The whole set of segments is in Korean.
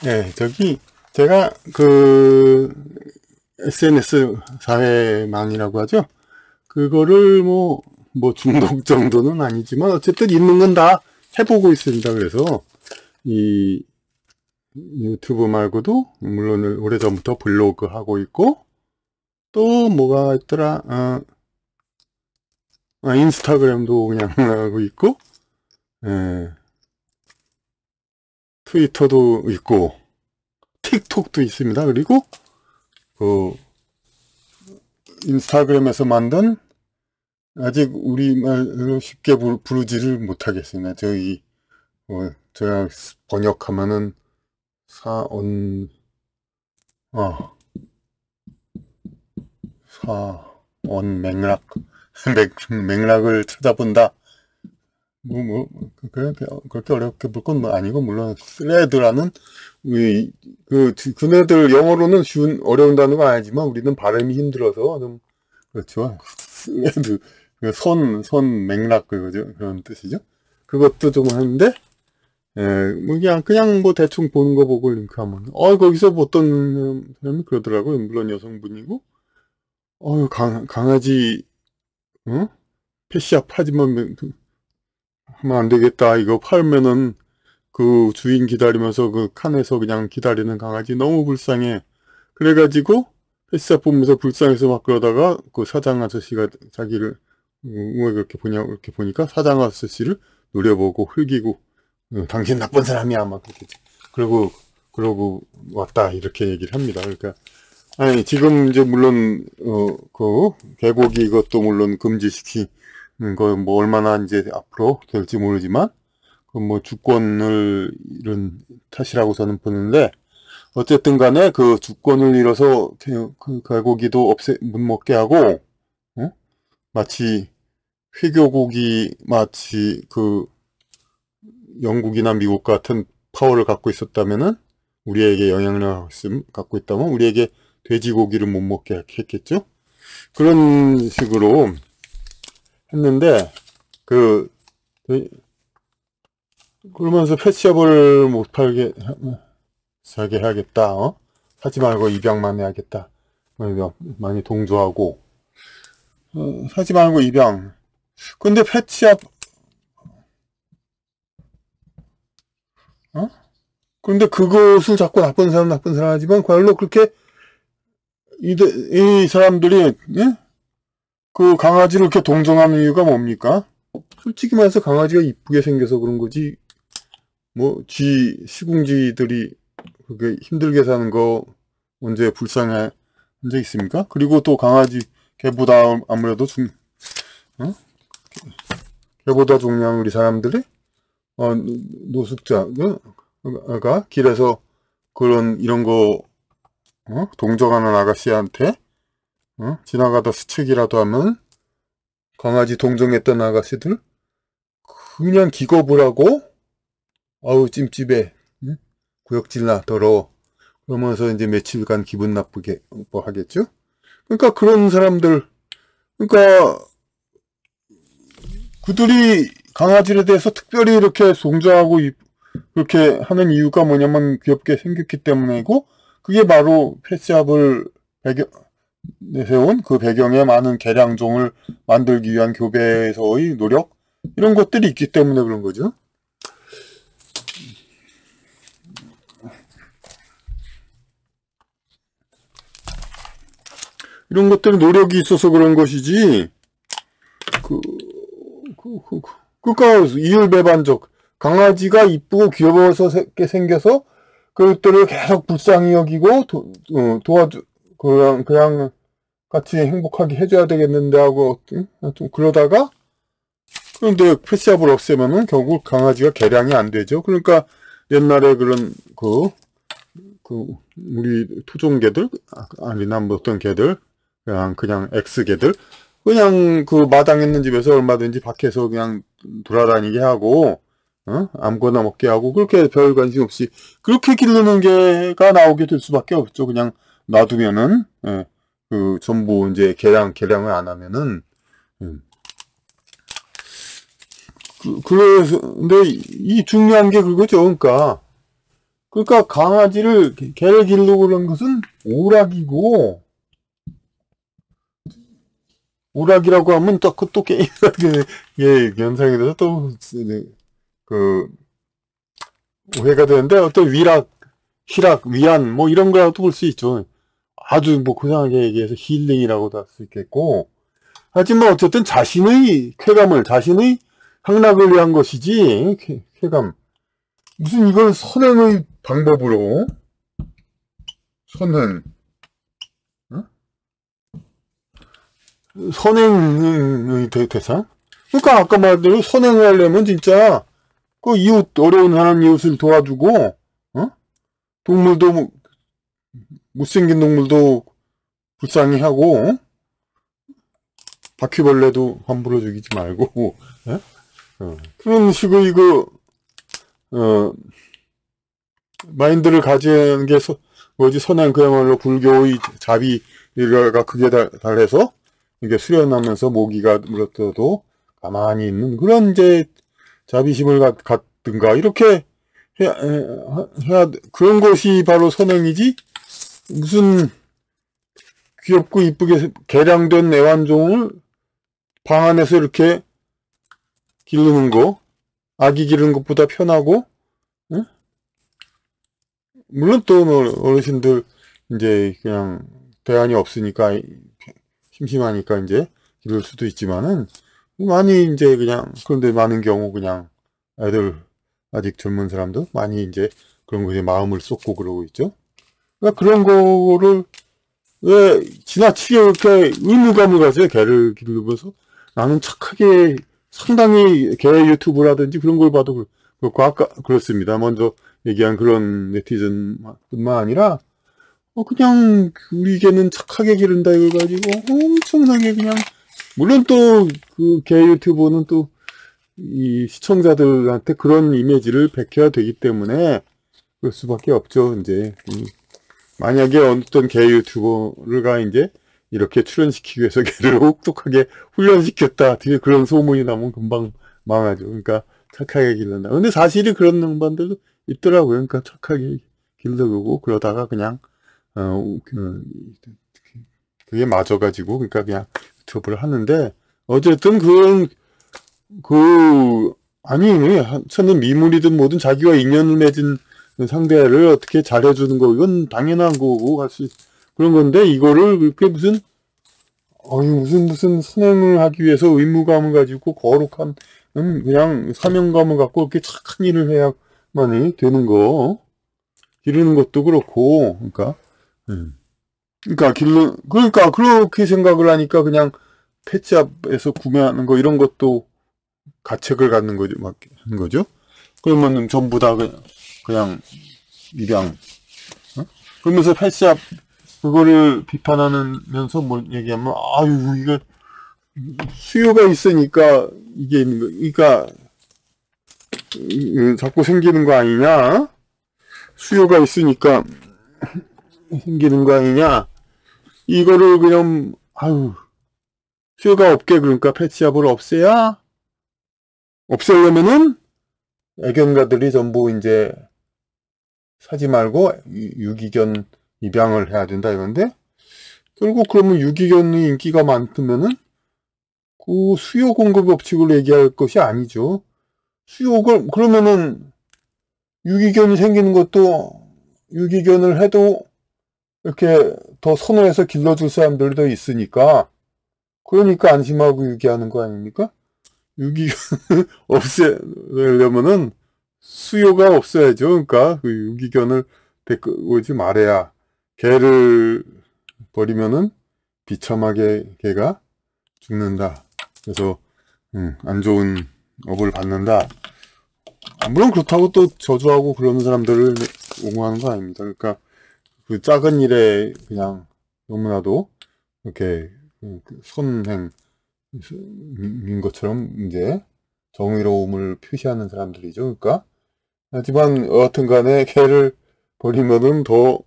예, 저기, 제가, 그, SNS 사회망이라고 하죠? 그거를 뭐 중독 정도는 아니지만, 어쨌든 있는 건 다 해보고 있습니다. 그래서, 이 유튜브 말고도, 물론 오래전부터 블로그 하고 있고, 또 뭐가 있더라, 인스타그램도 그냥 하고 있고, 예, 트위터도 있고, 틱톡도 있습니다. 그리고, 그, 인스타그램에서 만든 아직 우리말로 쉽게 부르지를 못하겠습니다. 제가 번역하면은 사언, 어, 사언 맥락, 맥락을 찾아본다. 그렇게 어렵게 볼 건 아니고, 물론, 스레드라는, 그네들 영어로는 어려운 단어가 아니지만, 우리는 발음이 힘들어서, 좀, 그렇죠. 스레드, 선 맥락, 그거죠. 그런 뜻이죠. 그것도 좀 하는데, 뭐 그냥 뭐 대충 보는 거 보고 링크하면, 거기서 뭐 어떤 사람이 그러더라고요. 물론 여성분이고, 강아지, 어? 펫샵 하지만 하면 안 되겠다. 이거 팔면은 그 주인 기다리면서 그 칸에서 그냥 기다리는 강아지 너무 불쌍해. 그래가지고 펫샵 보면서 불쌍해서 막 그러다가 그 사장 아저씨가 자기를 왜 그렇게 보냐 이렇게 보니까 사장 아저씨를 노려보고 흘기고 당신 나쁜 사람이야 막 그렇게 그러고 왔다 이렇게 얘기를 합니다. 그러니까 아니 지금 이제 물론 그 개고기 이것도 물론 금지시키는 거 뭐 얼마나 이제 앞으로 될지 모르지만 그 뭐 주권을 잃은 탓이라고 저는 보는데 어쨌든 간에 그 주권을 잃어서 그 개고기도 못 먹게 하고 어? 마치 회교국이 마치 그 영국이나 미국 같은 파워를 갖고 있었다면은 우리에게 영향력을 갖고 있다면 우리에게 돼지고기를 못 먹게 했겠죠. 그런 식으로 했는데 그 그러면서 펫샵을 못 팔게 사게 해야겠다. 하지 말고 입양만 해야겠다. 많이 동조하고 사지 말고 입양. 근데 펫샵 어? 그런데 그것을 자꾸 나쁜 사람 하지만 별로 그렇게 이 사람들이 예? 그 강아지를 이렇게 동정하는 이유가 뭡니까? 솔직히 말해서 강아지가 이쁘게 생겨서 그런 거지. 뭐 시궁쥐들이 그게 힘들게 사는 거 언제 불쌍해 한 적 있습니까? 그리고 또 강아지 개보다 아무래도 어? 개보다 중요한 우리 사람들이 노숙자가 길에서 이런 거 동정하는 아가씨한테 지나가다 스치기라도 하면 강아지 동정했던 아가씨들 그냥 기겁을 하고 아우 찜찜해 구역질나 더러워 그러면서 이제 며칠간 기분 나쁘게 뭐 하겠죠. 그러니까 그런 사람들 그러니까 그들이 강아지에 대해서 특별히 이렇게 동정하고 그렇게 하는 이유가 뭐냐면 귀엽게 생겼기 때문이고 그게 바로 펫샵을 내세운 그 배경에 많은 개량종을 만들기 위한 교배에서의 노력 이런 것들이 있기 때문에 그런 거죠. 이런 것들이 노력이 있어서 그런 것이지 그러니까 이율배반적 강아지가 이쁘고 귀여워서 생겨서 그것들을 계속 불쌍히 여기고 도와주 그냥 같이 행복하게 해줘야 되겠는데 하고 좀 그러다가 그런데 펫샵을 없애면은 결국 강아지가 개량이 안 되죠. 그러니까 옛날에 그런 우리 토종개들 아니나 뭐 어떤 개들 그냥 X개들 그냥 그 마당 있는 집에서 얼마든지 밖에서 그냥 돌아다니게 하고 아무거나 먹게 하고 그렇게 별 관심 없이 그렇게 기르는 개가 나오게 될 수밖에 없죠. 그냥 놔두면은 그 전부 이제 개량을 안 하면은 그래서 근데 이 중요한 게 그거죠. 그러니까 그러니까 강아지를, 개를 기르고 그런 것은 오락이고, 오락이라고 하면 또 게임, 예, 연상이 돼서 또, 그, 오해가 되는데, 어떤 위락, 희락, 위안, 뭐 이런 거라도 볼 수 있죠. 아주 뭐 고상하게 얘기해서 힐링이라고도 할 수 있겠고, 하지만 어쨌든 자신의 쾌감을, 자신의 향락을 위한 것이지, 쾌감. 무슨 이걸 선행의 방법으로, 선행, 어? 선행의 대상? 그러니까 아까 말대로 선행을 하려면 진짜 그 이웃, 어려운 사람 이웃을 도와주고, 어? 동물도, 못생긴 동물도 불쌍히 하고, 바퀴벌레도 함부로 죽이지 말고, 예? 그런 식으로 이거, 마인드를 가지는 게, 뭐지, 선행, 그야말로 불교의 자비가 크게 달해서, 이게 수련하면서 모기가 물었어도 가만히 있는 그런 이제 자비심을 갖든가, 이렇게 해야, 그런 것이 바로 선행이지, 무슨 귀엽고 이쁘게 개량된 애완종을 방 안에서 이렇게 기르는 거, 아기 기르는 것보다 편하고, 응? 물론 또 어르신들 이제 그냥 대안이 없으니까 심심하니까 이제 기를 수도 있지만은 많이 이제 그냥 그런데 많은 경우 그냥 애들 아직 젊은 사람도 많이 이제 그런 거에 마음을 쏟고 그러고 있죠. 그러니까 그런 거를 왜 지나치게 이렇게 의무감을 가져요. 개를 기르면서 나는 착하게 상당히 개 유튜브라든지 그런 걸 봐도 그렇고 아까 그렇습니다. 먼저 얘기한 그런 네티즌뿐만 아니라 그냥 우리 개는 착하게 기른다 이걸 가지고 엄청나게 그냥 물론 또 그 개 유튜브는 또 이 시청자들한테 그런 이미지를 베껴야 되기 때문에 그럴 수밖에 없죠. 이제 만약에 어떤 개 유튜버가 이제 이렇게 출연시키기 위해서 개를 혹독하게 훈련시켰다. 되게 그런 소문이 나면 금방 망하죠. 그러니까 착하게 기른다. 근데 사실이 그런 양반들도 있더라고요. 그러니까 착하게 기르고 그러다가 그냥 그게 맞아가지고 그러니까 그냥 유튜브를 하는데 어쨌든 아니 저는 미물이든 뭐든 자기와 인연을 맺은 상대를 어떻게 잘해주는 거 이건 당연한 거고 할 수 그런 건데 이거를 그렇게 무슨 선행을 하기 위해서 의무감을 가지고 거룩한 그냥 사명감을 갖고 이렇게 착한 일을 해야만이 되는 거 기르는 것도 그렇고 그러니까 그렇게 생각을 하니까 그냥 펫샵에서 구매하는 거 이런 것도 가책을 갖는 거죠, 막 하는 거죠. 그러면은 전부 다 그냥 입양. 그러면서 펫샵 그거를 비판하면서 뭘 얘기하면 아유 이거 수요가 있으니까 이게 있는 거, 그러니까 자꾸 생기는 거 아니냐? 수요가 있으니까 생기는 거 아니냐? 이거를 그냥 아유 수요가 없게 그러니까 펫샵을 없애려면은 애견가들이 전부 이제 사지 말고 유기견 입양을 해야 된다 이건데 결국 그러면 유기견이 인기가 많으면은 그 수요 공급 법칙을 얘기할 것이 아니죠. 그러면은 유기견이 생기는 것도 유기견을 해도 이렇게 더 선호해서 길러줄 사람들도 있으니까 그러니까 안심하고 유기하는 거 아닙니까? 유기견 없애려면은 수요가 없어야죠. 그러니까 그 유기견을 데리고 오지 말아야 개를 버리면은 비참하게 개가 죽는다. 그래서 안 좋은 업을 받는다. 물론 그렇다고 또 저주하고 그러는 사람들을 옹호하는 거 아닙니다. 그러니까 그 작은 일에 그냥 너무나도 이렇게 선행인 것처럼 이제 정의로움을 표시하는 사람들이죠. 그러니까 하지만 여하튼 간에 개를 버리면은 더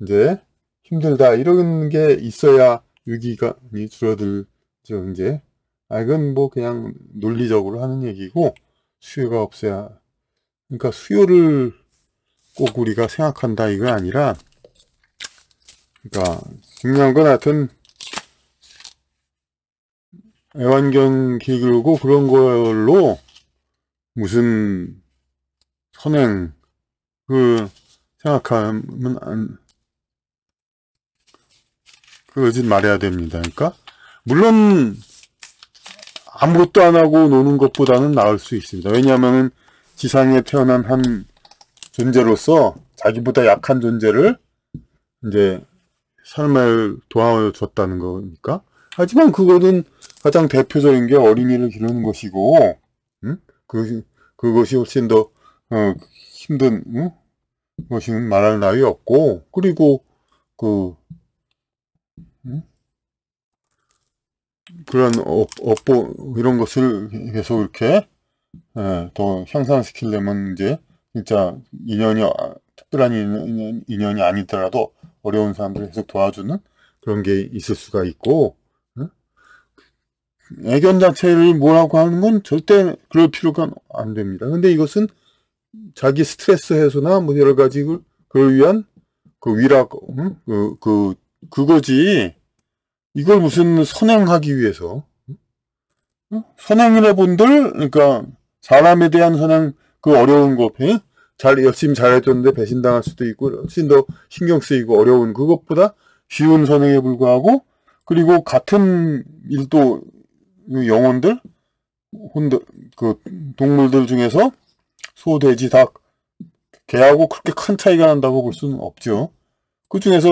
이제 힘들다 이런 게 있어야 유기견이 줄어들죠. 이제 이건 뭐 그냥 논리적으로 하는 얘기고 수요가 없어야 그러니까 수요를 꼭 우리가 생각한다 이거 아니라, 그러니까 중요한 건 하여튼 애완견 기르고 그런 걸로 무슨 선행 생각하면 그러지 말아야 됩니다. 그러니까 물론 아무것도 안 하고 노는 것보다는 나을 수 있습니다. 왜냐하면 지상에 태어난 한 존재로서 자기보다 약한 존재를 이제 삶을 도와줬다는 거니까. 하지만 그거는 가장 대표적인 게 어린이를 기르는 것이고, 응? 그것이 훨씬 더 힘든 것은 말할 나위 없고, 그리고 응? 그런 업보 이런 것을 계속 이렇게 더 향상시키려면 이제 진짜 특별한 인연이 아니더라도 어려운 사람들을 계속 도와주는 그런 게 있을 수가 있고, 애견 자체를 뭐라고 하는 건 절대 그럴 필요가 안 됩니다. 근데 이것은 자기 스트레스 해소나 뭐 여러 가지 그걸 위한 위락, 그거지. 이걸 무슨 선행하기 위해서. 선행을 해본들, 그러니까 사람에 대한 선행, 어려운 거, 열심히 잘해줬는데 배신당할 수도 있고, 훨씬 더 신경 쓰이고 어려운 그것보다 쉬운 선행에 불과하고, 그리고 같은 일도 영혼들, 동물들 중에서 소, 돼지, 닭, 개하고 그렇게 큰 차이가 난다고 볼 수는 없죠. 그 중에서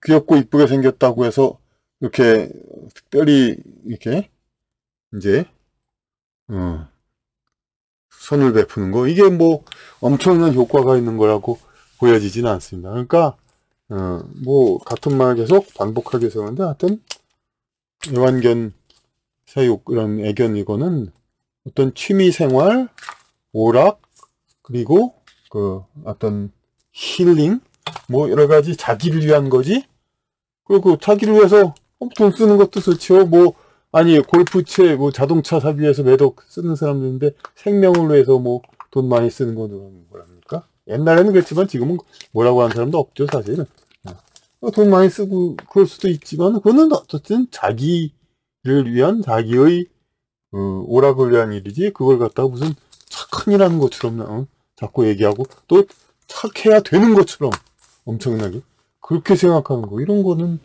귀엽고 이쁘게 생겼다고 해서 이렇게 특별히 이렇게 이제 선을 베푸는 거, 이게 뭐 엄청난 효과가 있는 거라고 보여지진 않습니다. 그러니까 뭐 같은 말 계속 반복하게 쓰는데 하여튼 애완견 사육, 이런 애견, 이거는 어떤 취미생활, 오락, 그리고 어떤 힐링, 뭐 여러가지 자기를 위한 거지. 그리고 자기를 위해서 돈 쓰는 것도 좋죠. 뭐 아니 골프채, 뭐 자동차 사기 위해서 매도 쓰는 사람들인데 생명을 위해서 뭐 돈 많이 쓰는 거는 뭐랍니까? 옛날에는 그랬지만 지금은 뭐라고 하는 사람도 없죠, 사실은. 돈 많이 쓰고 그럴 수도 있지만 그거는 어쨌든 자기를 위한, 자기의 오락을 위한 일이지, 그걸 갖다가 무슨 착한 일 하는 것처럼 자꾸 얘기하고 또 착해야 되는 것처럼 엄청나게 그렇게 생각하는 거, 이런 거는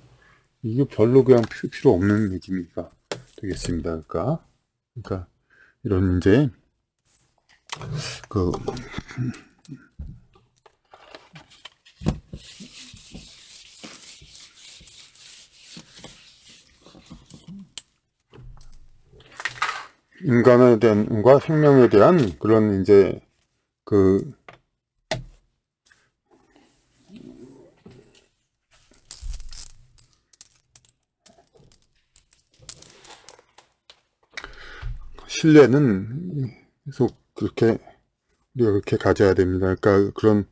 이게 별로 그냥 필요 없는 얘기가 되겠습니다. 그러니까 이런 이제 인간에 대한과 생명에 대한 그런 이제 신뢰는 계속 우리가 그렇게 가져야 됩니다. 그러니까 그런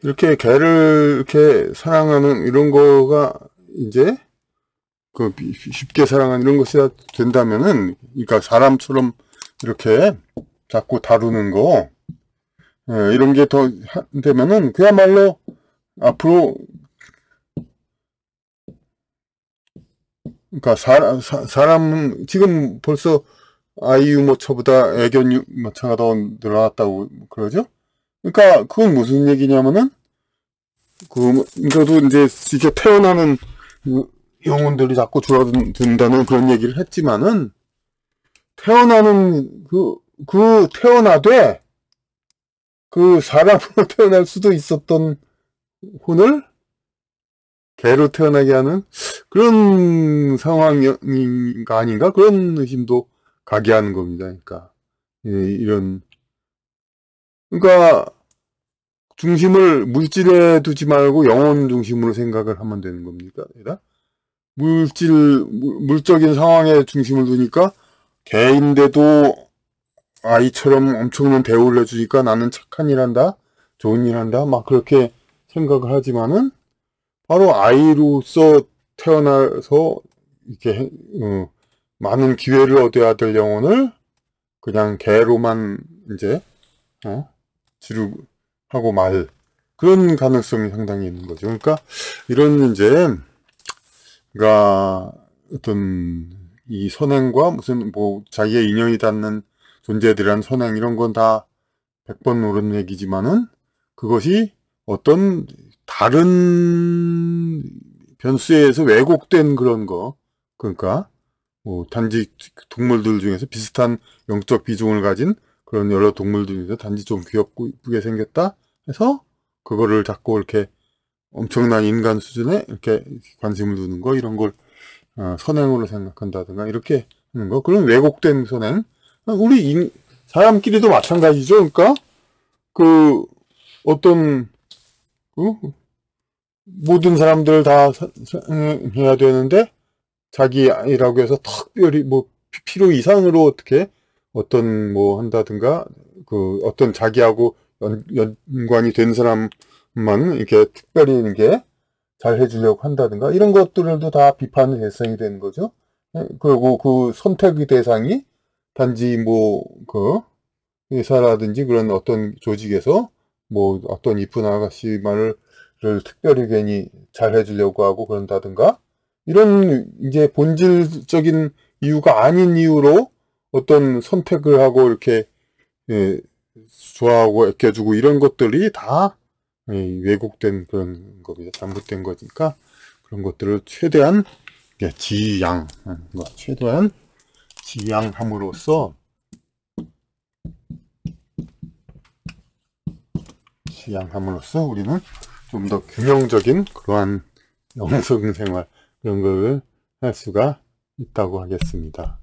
이렇게 개를 이렇게 사랑하는 이런 거가 이제 쉽게 사랑하는 이런 것이 된다면은, 그러니까 사람처럼 이렇게 자꾸 다루는 거, 이런 게 더 되면은 그야말로 앞으로, 그러니까 사람은 지금 벌써 아이 유모차보다 애견 유모차가 더 늘어났다고 그러죠? 그러니까 그건 무슨 얘기냐면은 저도 이제 이렇게 태어나는 영혼들이 자꾸 줄어든다는 그런 얘기를 했지만은, 태어나는 태어나되 사람으로 태어날 수도 있었던 혼을 개로 태어나게 하는 그런 상황인가 아닌가, 그런 의심도 가게 하는 겁니다. 그러니까 그러니까 중심을 물질에 두지 말고 영혼 중심으로 생각을 하면 되는 겁니까? 물적인 상황에 중심을 두니까 개인데도 아이처럼 엄청난 대우를 해주니까 나는 착한 일 한다, 좋은 일 한다, 막 그렇게 생각을 하지만은 바로 아이로서 태어나서 이렇게 많은 기회를 얻어야 될 영혼을 그냥 개로만 이제 지루하고 말 그런 가능성이 상당히 있는 거죠. 그러니까 이런 이제 그러니까 어떤 이 선행과 무슨 뭐 자기의 인연이 닿는 존재들이란 선행 이런 건 다 100번 옳은 얘기지만은 그것이 어떤 다른 변수에 의해서 왜곡된 그런 거, 그러니까 뭐 단지 동물들 중에서 비슷한 영적 비중을 가진 그런 여러 동물들 중에서 단지 좀 귀엽고 이쁘게 생겼다 해서 그거를 자꾸 이렇게 엄청난 인간 수준에 이렇게 관심을 두는 거, 이런 걸 선행으로 생각한다든가 이렇게 하는 거, 그런 왜곡된 선행. 우리 사람끼리도 마찬가지죠. 그러니까 그 어떤 모든 사람들 다 해야 되는데 자기라고 해서 특별히 뭐 필요 이상으로 어떻게 어떤 뭐 한다든가 그 어떤 자기하고 연관이 된 사람만 이렇게 특별히 이렇게 잘 해주려고 한다든가 이런 것들도 다 비판의 대상이 되는 거죠. 그리고 그 선택의 대상이 단지 뭐 그 회사라든지 그런 어떤 조직에서 뭐 어떤 이쁜 아가씨 말을 특별히 괜히 잘 해주려고 하고 그런다든가 이런 이제 본질적인 이유가 아닌 이유로 어떤 선택을 하고 이렇게 좋아하고 아껴주고 이런 것들이 다 왜곡된 그런 겁니다. 잘못된 거니까 그런 것들을 최대한 최대한 지양함으로써 우리는 좀 더 균형적인 그러한 영성 생활 그런 걸 할 수가 있다고 하겠습니다.